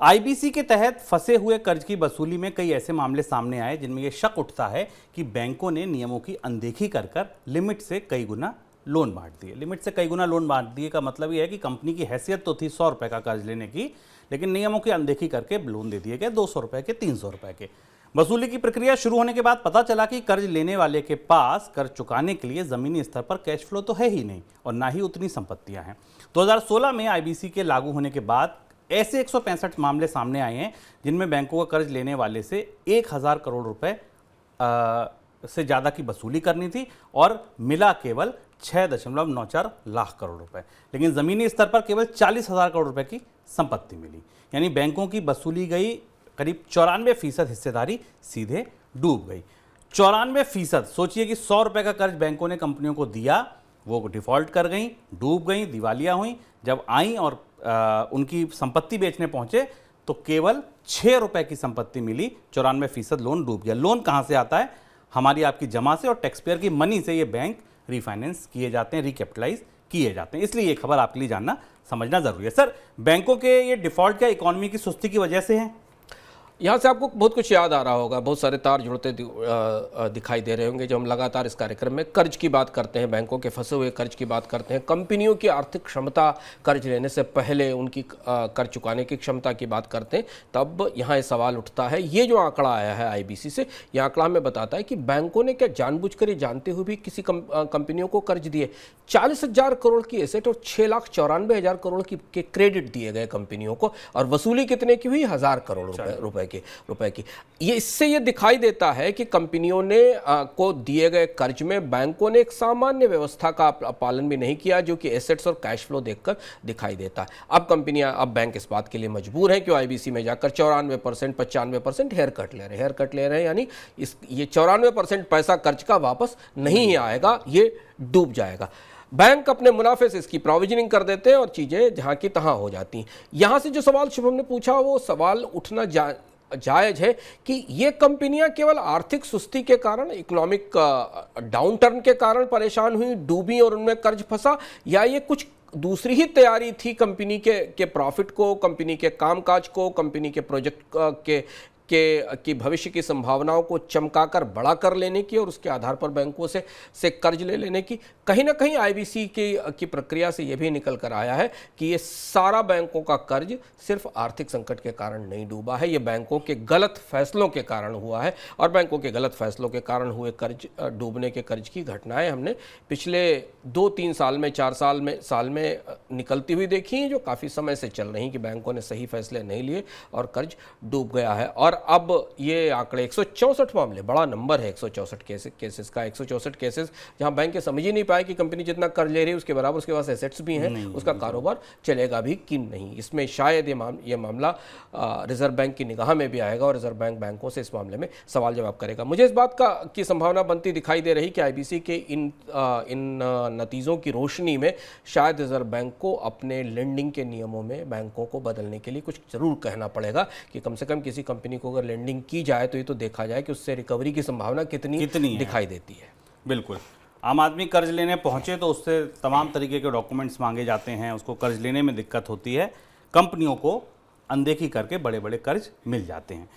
IBC के तहत फंसे हुए कर्ज की वसूली में कई ऐसे मामले सामने आए जिनमें यह शक उठता है कि बैंकों ने नियमों की अनदेखी कर लिमिट से कई गुना लोन बांट दिए। लिमिट से कई गुना लोन बांट दिए का मतलब यह है कि कंपनी की हैसियत तो थी 100 रुपए का कर्ज लेने की, लेकिन नियमों की अनदेखी करके लोन दे दिए गए 200 रुपए के, 300 रुपए के। वसूली की प्रक्रिया शुरू होने के बाद पता चला कि कर्ज लेने वाले के पास कर्ज चुकाने के लिए जमीनी स्तर पर कैश फ्लो तो है ही नहीं और ना ही उतनी संपत्तियां हैं। 2016 में आईबीसी के लागू होने के बाद ऐसे 165 मामले सामने आए हैं जिनमें बैंकों का कर्ज लेने वाले से 1000 करोड़ रुपए से ज़्यादा की वसूली करनी थी और मिला केवल 6.94 लाख करोड़ रुपए, लेकिन ज़मीनी स्तर पर केवल 40,000 करोड़ रुपए की संपत्ति मिली। यानी बैंकों की वसूली गई करीब 94% हिस्सेदारी सीधे डूब गई। 94%। सोचिए कि 100 रुपए का कर्ज बैंकों ने कंपनियों को दिया, वो डिफ़ॉल्ट कर गई, डूब गई, दिवालिया हुई। जब आई और उनकी संपत्ति बेचने पहुंचे तो केवल 6 रुपए की संपत्ति मिली, 94% लोन डूब गया। लोन कहां से आता है? हमारी आपकी जमा से और टैक्सपेयर की मनी से ये बैंक रीफाइनेंस किए जाते हैं, रिकैपिटलाइज किए जाते हैं। इसलिए ये खबर आपके लिए जानना समझना जरूरी है। सर, बैंकों के ये डिफॉल्ट क्या इकोनॉमी की सुस्ती की वजह से है? यहाँ से आपको बहुत कुछ याद आ रहा होगा, बहुत सारे तार जुड़ते दिखाई दे रहे होंगे जब हम लगातार इस कार्यक्रम में कर्ज की बात करते हैं, बैंकों के फंसे हुए कर्ज की बात करते हैं, कंपनियों की आर्थिक क्षमता कर्ज लेने से पहले उनकी कर्ज चुकाने की क्षमता की बात करते हैं, तब यहाँ ये सवाल उठता है। ये जो आंकड़ा आया है आईबीसी से, यह आंकड़ा हमें बताता है कि बैंकों ने क्या जानबूझकर ये जानते हुए भी किसी कंपनियों को कर्ज दिए। 40,000 करोड़ की एसेट और 6,94,000 करोड़ के क्रेडिट दिए गए कंपनियों को, और वसूली कितने की हुई? 1000 करोड़ रुपए की। इससे ये दिखाई देता है कि कंपनियों ने को दिए गए कर्ज में बैंकों ने एक सामान्य व्यवस्था का पालन भी नहीं किया, जो कि एसेट्स और कैश फ्लो देखकर दिखाई देता है। अब बैंक इस बात के लिए मजबूर हैं कि आईबीसी में जाकर 94%, 95% हेयर कट ले रहे हैं, यानी ये 94% पैसा कर्ज का वापस नहीं आएगा, ये डूब जाएगा। बैंक अपने मुनाफे से इसकी प्रोविजनिंग कर देते हैं और चीजें जहां की तहां हो जाती हैं। यहां से जो सवाल शुभम ने पूछा, वो सवाल उठना जायज है कि ये कंपनियां केवल आर्थिक सुस्ती के कारण, इकोनॉमिक डाउनटर्न के कारण परेशान हुई, डूबी और उनमें कर्ज फंसा, या ये कुछ दूसरी ही तैयारी थी कंपनी के प्रॉफिट को, कंपनी के कामकाज को, कंपनी के प्रोजेक्ट की भविष्य की संभावनाओं को चमकाकर बड़ा कर लेने की और उसके आधार पर बैंकों से कर्ज ले लेने की। कहीं ना कहीं आईबीसी की प्रक्रिया से यह भी निकल कर आया है कि ये सारा बैंकों का कर्ज सिर्फ आर्थिक संकट के कारण नहीं डूबा है, ये बैंकों के गलत फैसलों के कारण हुआ है। और बैंकों के गलत फैसलों के कारण हुए कर्ज डूबने के कर्ज की घटनाएं हमने पिछले 2-3 साल में, 4 साल में निकलती हुई देखी हैं, जो काफ़ी समय से चल रही कि बैंकों ने सही फैसले नहीं लिए और कर्ज डूब गया है। और अब ये आंकड़े 164 मामले, बड़ा नंबर है 164 केसेस का, 164 केसेस जहां बैंक ये समझ ही नहीं पाए कि कंपनी जितना कर्ज ले रही है उसके बराबर उसके पास एसेट्स भी हैं, उसका कारोबार चलेगा भी कि नहीं। इसमें शायद ये मामला रिजर्व बैंक की निगाह में भी आएगा और रिजर्व बैंक बैंकों से इस मामले में सवाल जवाब करेगा। मुझे इस बात की संभावना बनती दिखाई दे रही कि आईबीसी के इन नतीजों की रोशनी में शायद रिजर्व बैंक को अपने लेंडिंग के नियमों में बैंकों को बदलने के लिए कुछ जरूर कहना पड़ेगा कि कम से कम किसी कंपनी को अगर लेंडिंग की जाए तो ये तो देखा जाए कि उससे रिकवरी की संभावना कितनी दिखाई देती है। बिल्कुल। आम आदमी कर्ज लेने पहुंचे तो उससे तमाम तरीके के डॉक्यूमेंट्स मांगे जाते हैं, उसको कर्ज लेने में दिक्कत होती है, कंपनियों को अनदेखी करके बड़े बड़े कर्ज मिल जाते हैं।